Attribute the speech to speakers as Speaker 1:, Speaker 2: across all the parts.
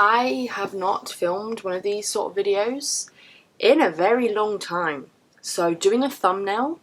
Speaker 1: I have not filmed one of these sort of videos in a very long time, so doing a thumbnail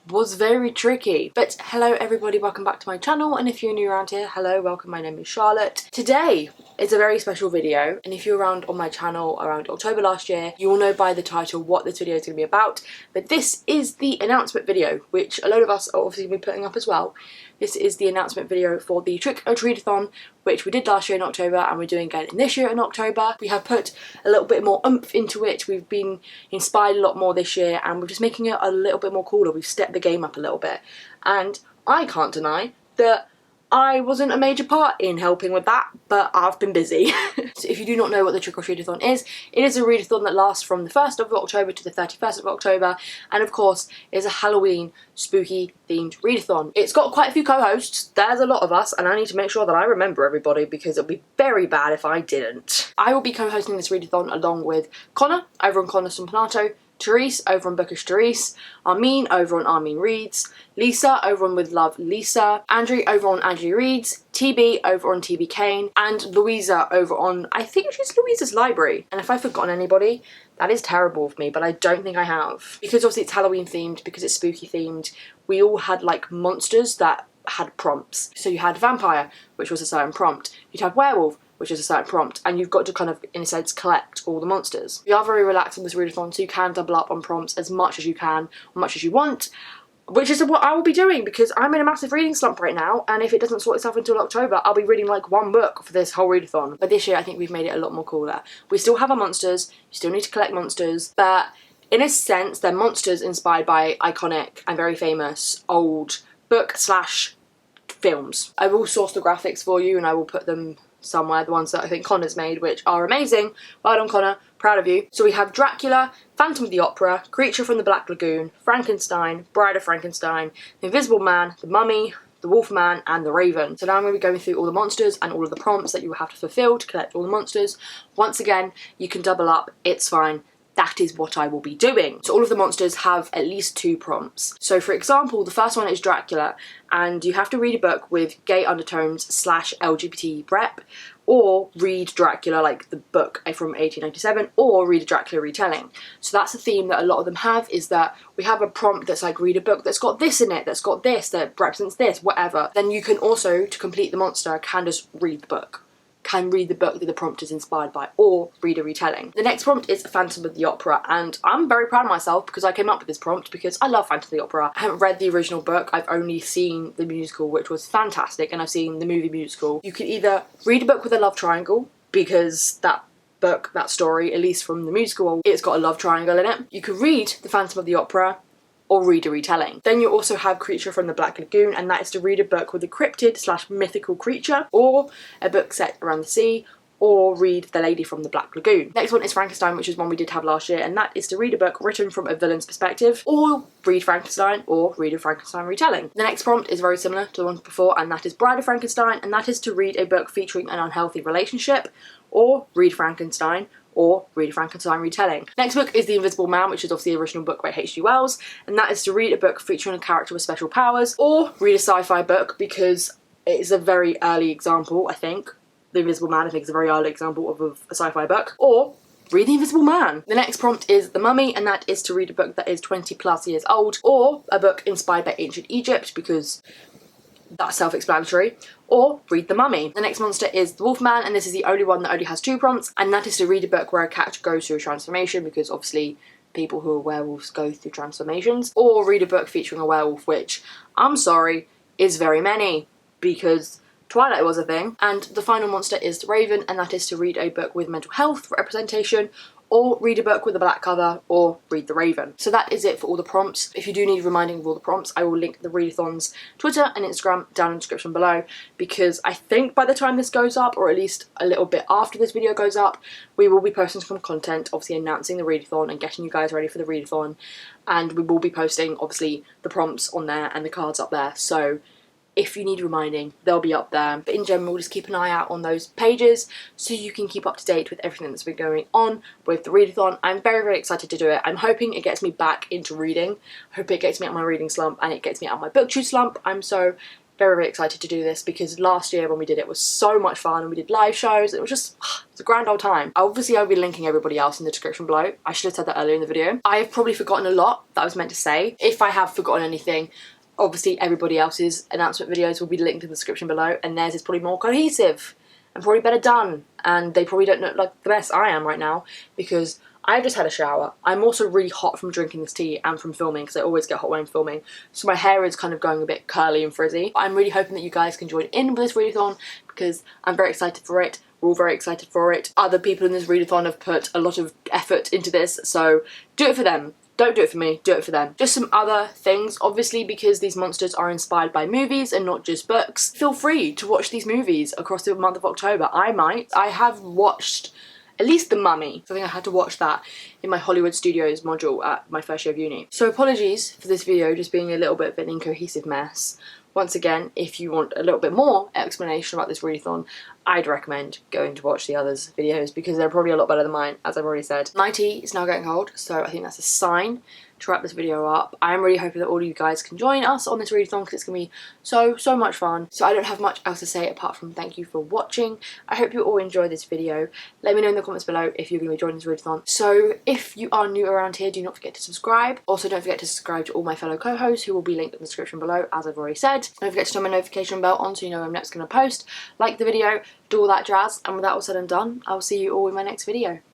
Speaker 1: was very tricky. But hello everybody, welcome back to my channel, and if you're new around here, hello, welcome, my name is Charlotte. Today is a very special video, and if you're around on my channel around October last year, you will know by the title what this video is going to be about. But this is the announcement video, which a load of us are obviously going to be putting up as well. This is the announcement video for the Trick or Treat-a-thon, which we did last year in October and we're doing again this year in October. We have put a little bit more oomph into it. We've been inspired a lot more this year and we're just making it a little bit more cooler. We've stepped the game up a little bit. And I can't deny that I wasn't a major part in helping with that, but I've been busy. So if you do not know what the Trick or Treat-a-thon is, it is a readathon that lasts from the 1st of October to the 31st of October, and of course is a Halloween spooky themed readathon. It's got quite a few co-hosts, there's a lot of us, and I need to make sure that I remember everybody because it'll be very bad if I didn't. I will be co-hosting this readathon along with Connor over on Connor Stompanato, Therese over on Bookish Therese, Armin over on Armin Reads, Lisa over on With Love Lisa, Andrew over on Andrew Reads, TB over on TB Kane, and Louisa over on, I think she's Louisa's Library. And if I've forgotten anybody, that is terrible of me, but I don't think I have. Because obviously it's Halloween themed, because it's spooky themed, we all had like monsters that had prompts. So you had vampire, which was a certain prompt. You'd have werewolf, which is a certain prompt, and you've got to kind of, in a sense, collect all the monsters. We are very relaxed on this readathon, so you can double up on prompts as much as you can, or much as you want, which is what I will be doing because I'm in a massive reading slump right now, and if it doesn't sort itself until October, I'll be reading like one book for this whole readathon. But this year, I think we've made it a lot more cooler. We still have our monsters, you still need to collect monsters, but in a sense, they're monsters inspired by iconic and very famous old book/films. I will source the graphics for you and I will put them somewhere, the ones that I think Connor's made, which are amazing. Well done, Connor, proud of you. So we have Dracula, Phantom of the Opera, Creature from the Black Lagoon, Frankenstein, Bride of Frankenstein, The Invisible Man, The Mummy, The Wolfman, and The Raven. So now I'm going to be going through all the monsters and all of the prompts that you will have to fulfill to collect all the monsters. Once again, you can double up, it's fine. That is what I will be doing. So all of the monsters have at least 2 prompts. So for example, the first one is Dracula, and you have to read a book with gay undertones / LGBT prep, or read Dracula, like the book from 1897, or read a Dracula retelling. So that's a theme that a lot of them have, is that we have a prompt that's like read a book that's got this in it, that's got this, that represents this, whatever. Then you can also, to complete the monster, can just read the book. Can read the book that the prompt is inspired by, or read a retelling. The next prompt is Phantom of the Opera, and I'm very proud of myself because I came up with this prompt because I love Phantom of the Opera. I haven't read the original book, I've only seen the musical, which was fantastic, and I've seen the movie musical. You can either read a book with a love triangle, because that book, that story, at least from the musical, it's got a love triangle in it. You could read the Phantom of the Opera, or read a retelling. Then you also have Creature from the Black Lagoon, and that is to read a book with a cryptid / mythical creature, or a book set around the sea, or read The Lady from the Black Lagoon. Next one is Frankenstein, which is one we did have last year, and that is to read a book written from a villain's perspective, or read Frankenstein, or read a Frankenstein retelling. The next prompt is very similar to the one before, and that is Bride of Frankenstein, and that is to read a book featuring an unhealthy relationship, or read Frankenstein, or read a Frankenstein retelling. Next book is The Invisible Man, which is obviously the original book by H.G. Wells, and that is to read a book featuring a character with special powers, or read a sci-fi book because it is a very early example, I think. The Invisible Man, I think, is a very early example of a sci-fi book, or read The Invisible Man. The next prompt is The Mummy, and that is to read a book that is 20+ years old, or a book inspired by ancient Egypt because that's self-explanatory, or read The Mummy. The next monster is The Wolfman, and this is the only one that only has 2 prompts, and that is to read a book where a cat goes through a transformation, because obviously people who are werewolves go through transformations, or read a book featuring a werewolf, which, I'm sorry, is very many, because Twilight was a thing. And the final monster is The Raven, and that is to read a book with mental health representation, or read a book with a black cover, or read The Raven. So that is it for all the prompts. If you do need reminding of all the prompts, I will link the readathon's Twitter and Instagram down in the description below, because I think by the time this goes up, or at least a little bit after this video goes up, we will be posting some content, obviously announcing the readathon and getting you guys ready for the readathon, and we will be posting, obviously, the prompts on there and the cards up there. So if you need reminding, they'll be up there. But in general, just keep an eye out on those pages so you can keep up to date with everything that's been going on with the readathon. I'm very, very excited to do it. I'm hoping it gets me back into reading. I hope it gets me out of my reading slump and it gets me out of my book chew slump. I'm so very, very excited to do this because last year when we did it was so much fun and we did live shows. It was just, it was a grand old time. Obviously I'll be linking everybody else in the description below. I should have said that earlier in the video. I have probably forgotten a lot that I was meant to say. If I have forgotten anything, obviously everybody else's announcement videos will be linked in the description below, and theirs is probably more cohesive and probably better done, and they probably don't look like the best I am right now because I've just had a shower. I'm also really hot from drinking this tea and from filming because I always get hot when I'm filming. So my hair is kind of going a bit curly and frizzy. I'm really hoping that you guys can join in with this readathon because I'm very excited for it. We're all very excited for it. Other people in this readathon have put a lot of effort into this, so do it for them. Don't do it for me, do it for them. Just some other things, obviously because these monsters are inspired by movies and not just books. Feel free to watch these movies across the month of October. I might. I have watched at least The Mummy. I think I had to watch that in my Hollywood Studios module at my first year of uni. So apologies for this video just being a little bit of an incohesive mess. Once again, if you want a little bit more explanation about this readathon, I'd recommend going to watch the others' videos because they're probably a lot better than mine, as I've already said. My tea is now getting cold, so I think that's a sign to wrap this video up. I am really hoping that all of you guys can join us on this readathon because it's going to be so much fun. So I don't have much else to say apart from thank you for watching. I hope you all enjoyed this video. Let me know in the comments below if you're going to be joining this readathon. So if you are new around here, do not forget to subscribe. Also don't forget to subscribe to all my fellow co-hosts who will be linked in the description below, as I've already said. Don't forget to turn my notification bell on so you know when I'm next going to post. Like the video, do all that jazz, and with that all said and done, I'll see you all in my next video.